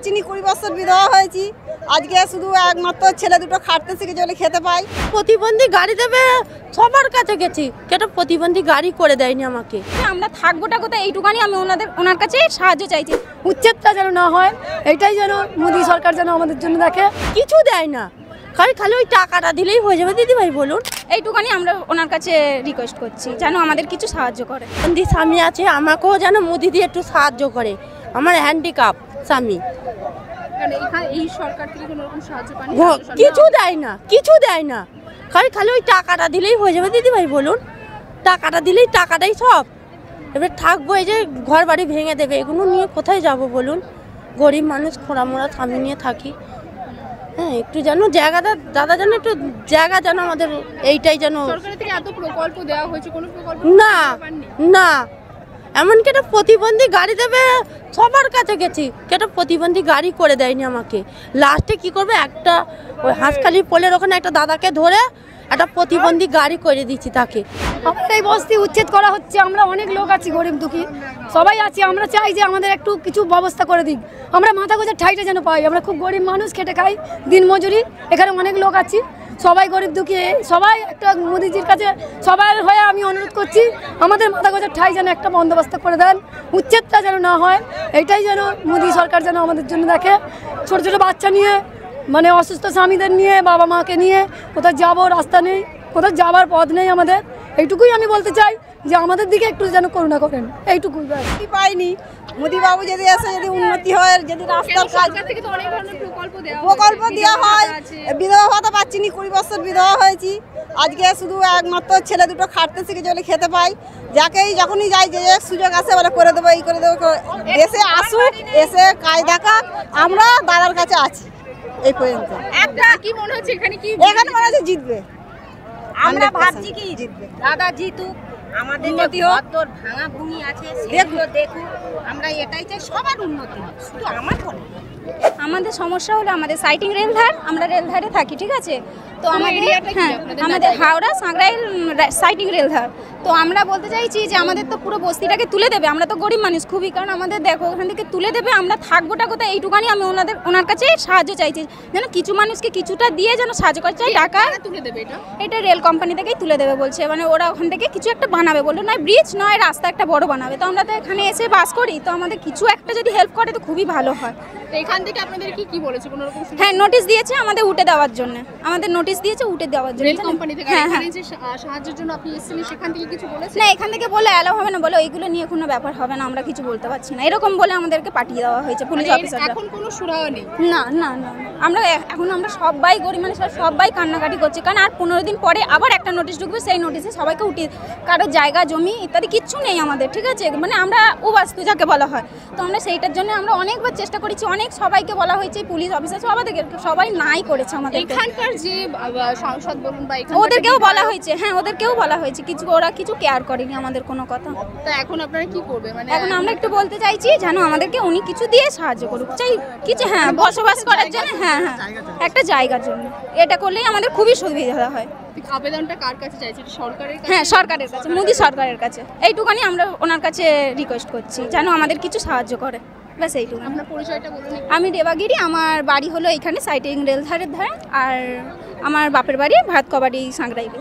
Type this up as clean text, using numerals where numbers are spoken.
পাচ্ছি না, 20 বছর বিধবা হয়েছি। আজকে শুধু একমাত্র ছেলে দুটো খাটতে শিখে চলে খেতে পাই। প্রতিবন্ধী গাড়ি দেবে সবার কাছে গেছি, কেটা প্রতিবন্ধী গাড়ি করে দেয়নি আমাকে। আমরা থাকবোটা কোথায় এইটুকানি আমি ওনার কাছে সাহায্য চাইছি। উচ্ছেদটা যেন না হয়, এটাই যেন মোদী সরকার যেন আমাদের জন্য দেখে। কিছু দেয় না, খালি ওই টাকাটা দিলেই হয়ে যাবে। দিদি ভাই বলুন, এইটুকানি আমরা ওনার কাছে রিকোয়েস্ট করছি যেন আমাদের কিছু সাহায্য করে। স্বামী আছে, আমাকেও যেন মোদি দিয়ে একটু সাহায্য করে। আমার হ্যান্ডিক্যাপ স্বামী, এই সরকার থেকে কোনো রকম সাহায্য পান? কিছু দেয় না, খালি ওই টাকাটা দিলেই হয়ে যাবে। দিদি ভাই বলুন, টাকাটা দিলেই টাকাটাই সব। এবার থাকবো, এই যে ঘর বাড়ি ভেঙে দেবে, এগুলো নিয়ে কোথায় যাব বলুন? গরিব মানুষ, খোঁড়া মোড়া স্বামী নিয়ে থাকি। হ্যাঁ, একটু যেন জায়গাটা দাদা যেন একটু জায়গা যেন আমাদের, এইটাই যেন। সরকারের থেকে এত প্রকল্প দেওয়া হয়েছে, কোনো প্রকল্প না এমনকি একটা প্রতিবন্ধী গাড়ি দেবে সবার কাছে গেছি, কেটা প্রতিবন্ধী গাড়ি করে দেয়নি আমাকে। লাস্টে কি করবে, একটা ওই হাঁসখালি পোলের ওখানে একটা দাদাকে ধরে একটা প্রতিবন্ধী গাড়ি করে দিচ্ছি তাকে। আমাদের এই বস্তি উচ্ছেদ করা হচ্ছে, আমরা অনেক লোক আছি, গরিব দুঃখী সবাই আছি। আমরা চাই যে আমাদের একটু কিছু ব্যবস্থা করে দিক, আমরা মাথা গোজার ঠাইটা যেন পাই। আমরা খুব গরিব মানুষ, খেটে খাই দিন মজুরি, এখানে অনেক লোক আছি, সবাই গরিব দুঃখী। সবাই একটা মোদিজির কাছে সবার হয়ে আমি অনুরোধ করছি, আমাদের মাথা গোজার ঠাই যেন একটা বন্দোবস্ত করে দেন, উচ্ছেদটা যেন না হয়, এটাই যেন মোদী সরকার যেন আমাদের জন্য দেখে। ছোটো ছোটো বাচ্চা নিয়ে, মানে অসুস্থ স্বামীদের নিয়ে, বাবা মাকে নিয়ে কোথাও যাবো, রাস্তা নেই, কোথাও যাবার পথ নেই আমাদের। এইটুকুই আমি বলতে চাই যে আমাদের দিকে একটু যেন করুণা করেন, এইটুকুই। পাইনি, মোদি বাবু যদি এসে যদি উন্নতি হয়, যদি রাস্তার কাজ থেকে তো অনেক ধরনের প্রকল্প দেওয়া হয়। বিধবা ভাতা পাচ্ছি না, 20 বছর বিধবা হয়েছি। আজকে শুধু একমাত্র ছেলে দুটো খাটতে শিখে চলে খেতে পাই। যাকেই যখনই যাই, যে সুযোগ আছে বলে করে দেবো, এই করে দেবো। দেশে আসুক, এসে কাজ দেখা, আমরা দাদার কাছে আছি এই পর্যন্ত। একটা কি মনে হচ্ছে এখানে মনে হচ্ছে জিতবে। আমরা ভাবছি কি জিতবে, দাদা জিতুক, আমাদের উন্নতি হোক, তোর ভাঙা ভূমি আছে সেগুলো দেখুক। আমরা এটাই চাই, সবার উন্নতি হোক, শুধু আমার বলে। আমাদের সমস্যা হলো আমাদের সাইটিং রেলধার, আমরা রেলধারে থাকি, ঠিক আছে? তো আমাদের হাওড়া সাঁকরাইল সাইটিং রেলধার। তো আমরা বলতে চাইছি যে আমাদের তো পুরো বস্তিটাকে তুলে দেবে, আমরা তো গরিব মানুষ খুবই, কারণ আমাদের দেখো ওখান থেকে তুলে দেবে, আমরা থাকবোটা কোথায় এইটুকানি আমি ওনার কাছে সাহায্য চাইছি যেন কিছু মানুষকে কিছুটা দিয়ে যেন সাহায্য করতে চাই। টাকা তুলে দেবে, এটা রেল কোম্পানি থেকেই তুলে দেবে বলছে, মানে ওরা ওখান থেকে কিছু একটা বানাবে বললো, নয় ব্রিজ নয় রাস্তা একটা বড় বানাবে। তো আমরা তো এখানে এসে বাস করি, তো আমাদের কিছু একটা যদি হেল্প করে তো খুবই ভালো হয়। এখান থেকে আপনাদের কি বলেছে, কোনো রকম? হ্যাঁ, নোটিশ দিয়েছে আমাদের উঠে দেওয়ার জন্য, আমাদের নোটিশ দিয়েছে উঠে দেওয়ার জন্য রেল কোম্পানি থেকে। এখানে যে সাহায্যের জন্য আপনি এসেছেন, সেখান থেকে কিছু বলেছে? না, এখান থেকে বলে অ্যালাউ হবে না, বলে ওইগুলো নিয়ে কোনো ব্যাপার হবে না, আমরা কিছু বলতে পারছি না, এরকম বলে আমাদেরকে পাঠিয়ে দেওয়া হয়েছে পুলিশ অফিসাররা। এখন কোনো সুরাহা নেই? না, আমরা সবাই গরিব মানুষ, সবাই কান্নাকাটি করছি, কারণ আর 15 দিন পরে আবার একটা নোটিশ ঢুকবে, সেই নোটিশে সবাইকে উঠিয়ে, কারো জায়গা জমি ইত্যাদি কিচ্ছু নেই আমাদের, ঠিক আছে? মানে আমরা উবাস্তু যাকে বলা হয়। তো আমরা সেইটার জন্য আমরা অনেকবার চেষ্টা করেছি, অনেক সবাইকে বলা হয়েছে, পুলিশ অফিসার সবাই নাই করেছে আমাদের। এখানকার যে সাংসদ বলুন বা ওদেরকেও বলা হয়েছে, হ্যাঁ ওদেরকেও বলা হয়েছে, ওরা কিছু কেয়ার করেনি আমাদের কোনো কথা। তো এখন আপনারা কি করবে? মানে এখন আমরা একটু বলতে চাইছি যেন আমাদেরকে উনি কিছু দিয়ে সাহায্য করুক, চাই কিছু, হ্যাঁ বসবাস করার জন্য, হ্যাঁ একটা জায়গার জন্য। এটা করলেই আমাদের খুবই সুবিধা হয়। আবেদনটা কার কাছে চাইছে? সরকারের কাছে? হ্যাঁ, সরকারের কাছে, মোদী সরকারের কাছে। এইটুকানি আমরা ওনার কাছে রিকোয়েস্ট করছি যেন আমাদের কিছু সাহায্য করে, ব্যাস এইটুকু। আপনার পরিচয়টা বলুন। আমি দেবাগিরি, আমার বাড়ি হলো এখানে সাইটিং রেলধারের ধারে, আর আমার বাপের বাড়ি ভারত কবাডি সাঁকরাইলে।